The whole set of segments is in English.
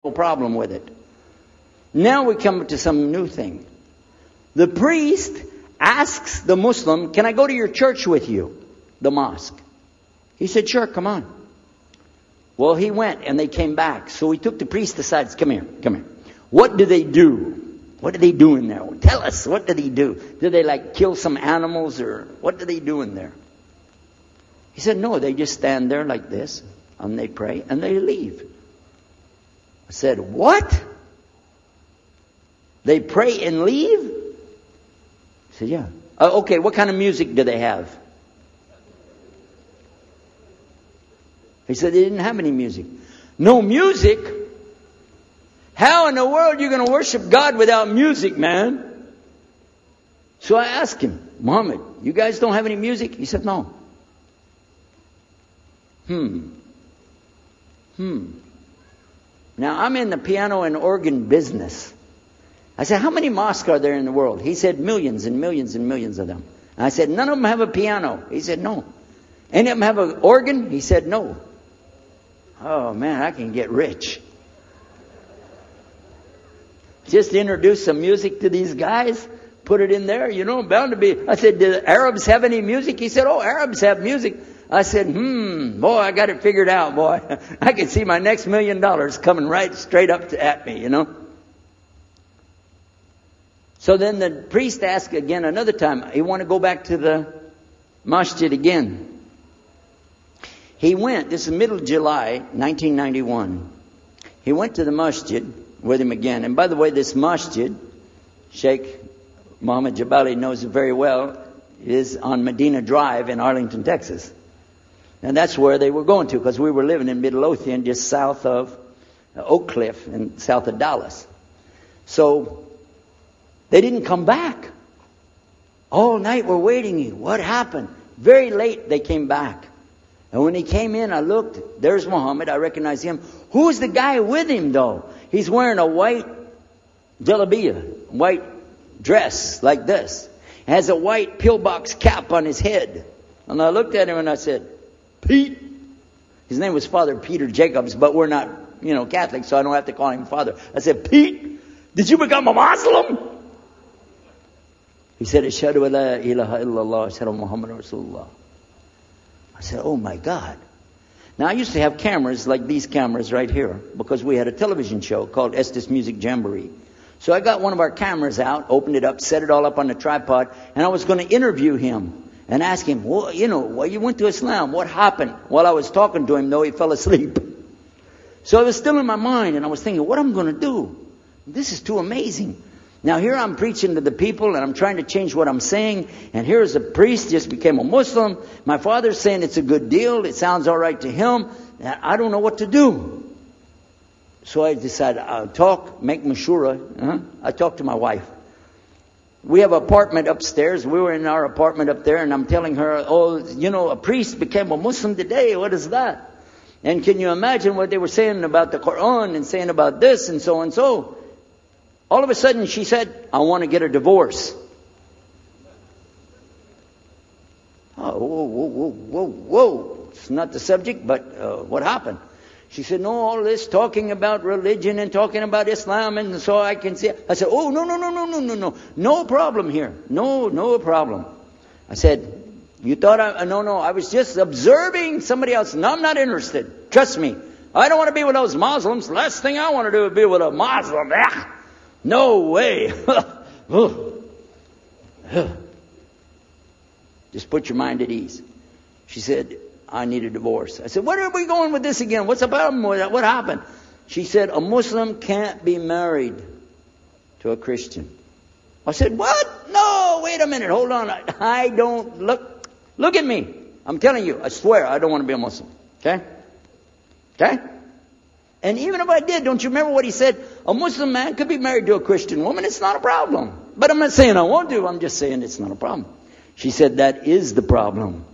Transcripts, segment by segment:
no problem with it. Now we come to some new thing. The priest asks the Muslim, can I go to your church with you? The mosque. He said, sure, come on. Well, he went and they came back. So he took the priest aside. Come here, come here. What do they do? What are they doing there? Tell us, what do they do? Do they like kill some animals or what do they do in there? He said, no, they just stand there like this and they pray and they leave. I said, what? They pray and leave? He said, yeah. Okay, what kind of music do they have? He said they didn't have any music. No music? How in the world are you going to worship God without music, man? So I asked him, Muhammad, you guys don't have any music? He said, no. Now I'm in the piano and organ business. I said, how many mosques are there in the world? He said, millions and millions and millions of them. And I said, none of them have a piano. He said, no. Any of them have an organ? He said, no. Oh man, I can get rich. Just introduce some music to these guys, put it in there, bound to be. I said, do the Arabs have any music? He said, oh, Arabs have music. I said, boy, I got it figured out, boy. I can see my next $1 million coming right straight up at me, So then the priest asked again another time. He wanted to go back to the masjid again. He went, this is middle of July, 1991. He went to the masjid with him again. And by the way, this masjid, Sheikh Muhammad Jabali knows it very well, is on Medina Drive in Arlington, Texas. And that's where they were going to, because we were living in Midlothian, just south of Oak Cliff and south of Dallas. So they didn't come back. All night we're waiting. What happened? Very late they came back. And when he came in, I looked. There's Muhammad. I recognize him. Who's the guy with him, though? He's wearing a white jalabiyah, white dress like this. Has a white pillbox cap on his head. And I looked at him and I said, Pete. His name was Father Peter Jacobs, but we're not, Catholic, so I don't have to call him Father. I said, Pete, did you become a Muslim? He said, Ashhadu an la ilaha illallah, Ashhadu Muhammad Rasulullah. I said, oh my God. Now I used to have cameras like these cameras right here because we had a television show called Estes Music Jamboree. So I got one of our cameras out, opened it up, set it all up on the tripod, and I was going to interview him and ask him, well, why you went to Islam? What happened? While I was talking to him, though, he fell asleep. So it was still in my mind, and I was thinking, what am I going to do? This is too amazing. Now here I'm preaching to the people and I'm trying to change what I'm saying. And here's a priest, just became a Muslim. My father's saying it's a good deal. It sounds all right to him. And I don't know what to do. So I decided I'll talk, make mashura. I talked to my wife. We have an apartment upstairs. We were in our apartment up there and I'm telling her, a priest became a Muslim today. What is that? And can you imagine what they were saying about the Quran and saying about this and so and so? All of a sudden she said, I want to get a divorce. Oh, whoa. It's not the subject, but what happened? She said, no, all this talking about religion and talking about Islam and so I can see. I said, oh, no. No problem here. No problem. I said, you thought no, I was just observing somebody else. No, I'm not interested. Trust me. I don't want to be with those Muslims. Last thing I want to do is be with a Muslim. No way. Just put your mind at ease. She said, I need a divorce. I said, where are we going with this again? What's the problem with that? What happened? She said, a Muslim can't be married to a Christian. I said, what? No, wait a minute. Hold on. I don't look at me. I'm telling you, I swear I don't want to be a Muslim. Okay? And even if I did, don't you remember what he said? A Muslim man could be married to a Christian woman. It's not a problem. But I'm not saying I won't do. I'm just saying it's not a problem. She said that is the problem.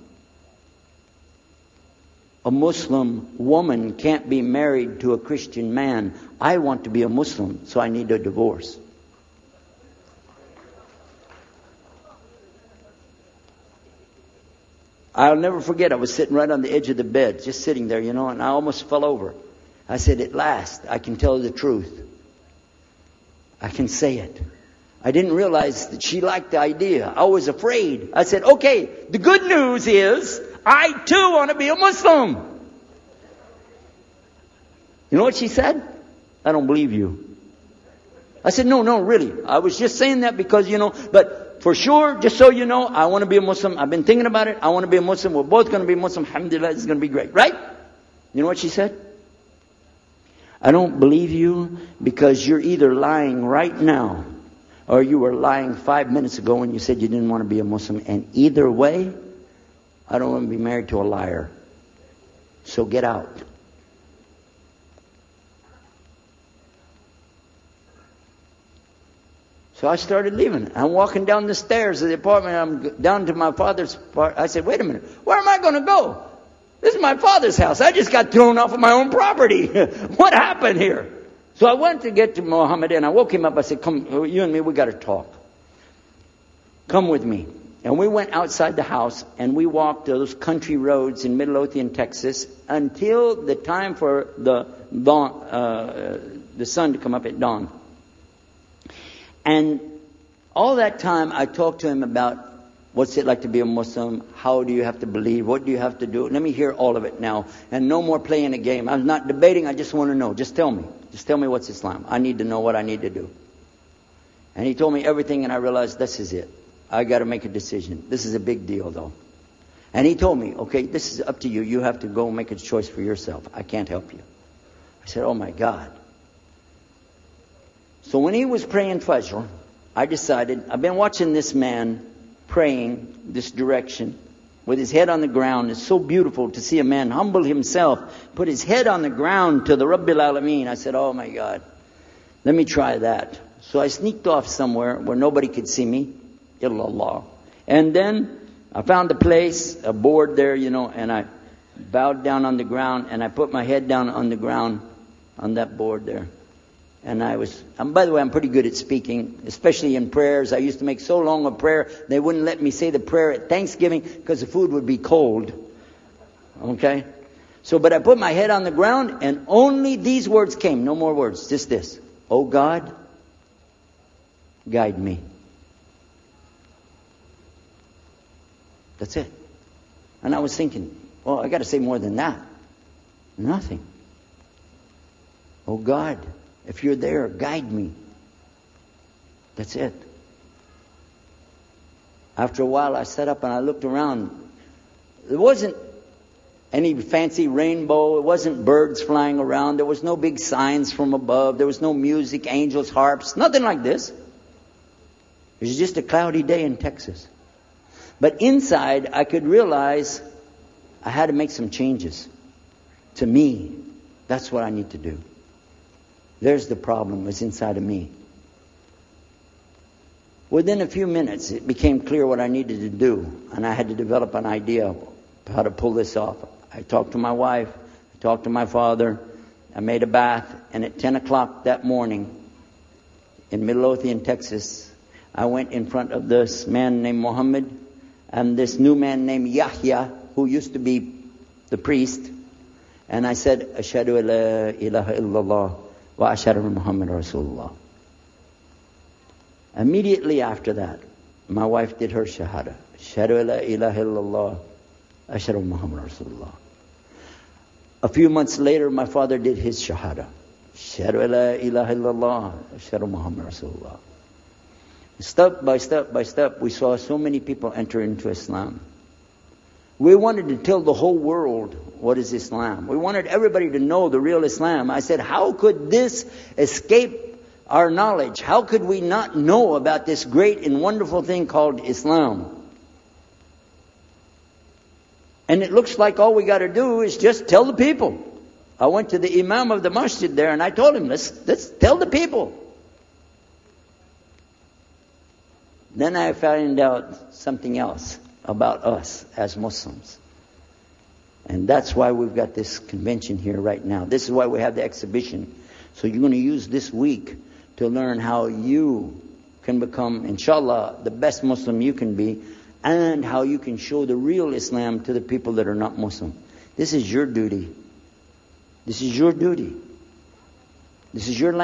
A Muslim woman can't be married to a Christian man. I want to be a Muslim, so I need a divorce. I'll never forget, I was sitting right on the edge of the bed, just sitting there, and I almost fell over. I said, at last, I can tell the truth. I can say it. I didn't realize that she liked the idea. I was afraid. I said, okay, the good news is, I too want to be a Muslim. You know what she said? I don't believe you. I said, no, really. I was just saying that because, but for sure, just so you know, I want to be a Muslim. I've been thinking about it. I want to be a Muslim. We're both going to be Muslim. Alhamdulillah, it's going to be great. Right? You know what she said? I don't believe you because you're either lying right now or you were lying 5 minutes ago when you said you didn't want to be a Muslim. And either way, I don't want to be married to a liar. So get out. So I started leaving. I'm walking down the stairs of the apartment. I'm down to my father's part. I said, wait a minute. Where am I going to go? This is my father's house. I just got thrown off of my own property. What happened here? So I went to get to Muhammad and I woke him up. I said, come, you and me, we got to talk. Come with me. And we went outside the house and we walked those country roads in Midlothian, Texas until the time for the dawn, the sun to come up at dawn. And all that time I talked to him about what's it like to be a Muslim? How do you have to believe? What do you have to do? Let me hear all of it now. And no more playing a game. I'm not debating. I just want to know. Just tell me. Just tell me what's Islam. I need to know what I need to do. And he told me everything and I realized this is it. I got to make a decision. This is a big deal though. And he told me, okay, this is up to you. You have to go make a choice for yourself. I can't help you. I said, oh my God. So when he was praying Fajr, I decided, I've been watching this man praying this direction with his head on the ground. It's so beautiful to see a man humble himself, put his head on the ground to the Rabbil Alameen. I said, oh my God, let me try that. So I sneaked off somewhere where nobody could see me, illallah. And then I found a place, a board there, and I bowed down on the ground and I put my head down on the ground on that board there. And by the way, I'm pretty good at speaking, especially in prayers. I used to make so long a prayer, they wouldn't let me say the prayer at Thanksgiving because the food would be cold. Okay? But I put my head on the ground and only these words came. No more words, just this. Oh God, guide me. That's it. And I was thinking, well, I got to say more than that. Nothing. Oh God, if you're there, guide me. That's it. After a while, I sat up and I looked around. There wasn't any fancy rainbow. It wasn't birds flying around. There was no big signs from above. There was no music, angels, harps, nothing like this. It was just a cloudy day in Texas. But inside, I could realize I had to make some changes. To me, that's what I need to do. There's the problem, it's inside of me. Within a few minutes, it became clear what I needed to do. And I had to develop an idea of how to pull this off. I talked to my wife, I talked to my father, I made a bath, and at 10 o'clock that morning, in Midlothian, Texas, I went in front of this man named Muhammad, and this new man named Yahya, who used to be the priest. And I said, Ashhadu an la ilaha illallah. Wa ashhadu anna Muhammad Rasulullah. Immediately after that, my wife did her shahada. Ashhadu an la ilaha illallah. Ashhadu anna Muhammad Rasulullah. A few months later, my father did his shahada. Ashhadu an la ilaha illallah. Ashhadu anna Muhammad Rasulullah. Step by step by step, we saw so many people enter into Islam. We wanted to tell the whole world what is Islam. We wanted everybody to know the real Islam. I said, how could this escape our knowledge? How could we not know about this great and wonderful thing called Islam? And it looks like all we got to do is just tell the people. I went to the Imam of the masjid there and I told him, let's tell the people. Then I found out something else about us as Muslims. And that's why we've got this convention here right now. This is why we have the exhibition. So you're going to use this week to learn how you can become, inshallah, the best Muslim you can be, and how you can show the real Islam to the people that are not Muslim. This is your duty. This is your duty. This is your land.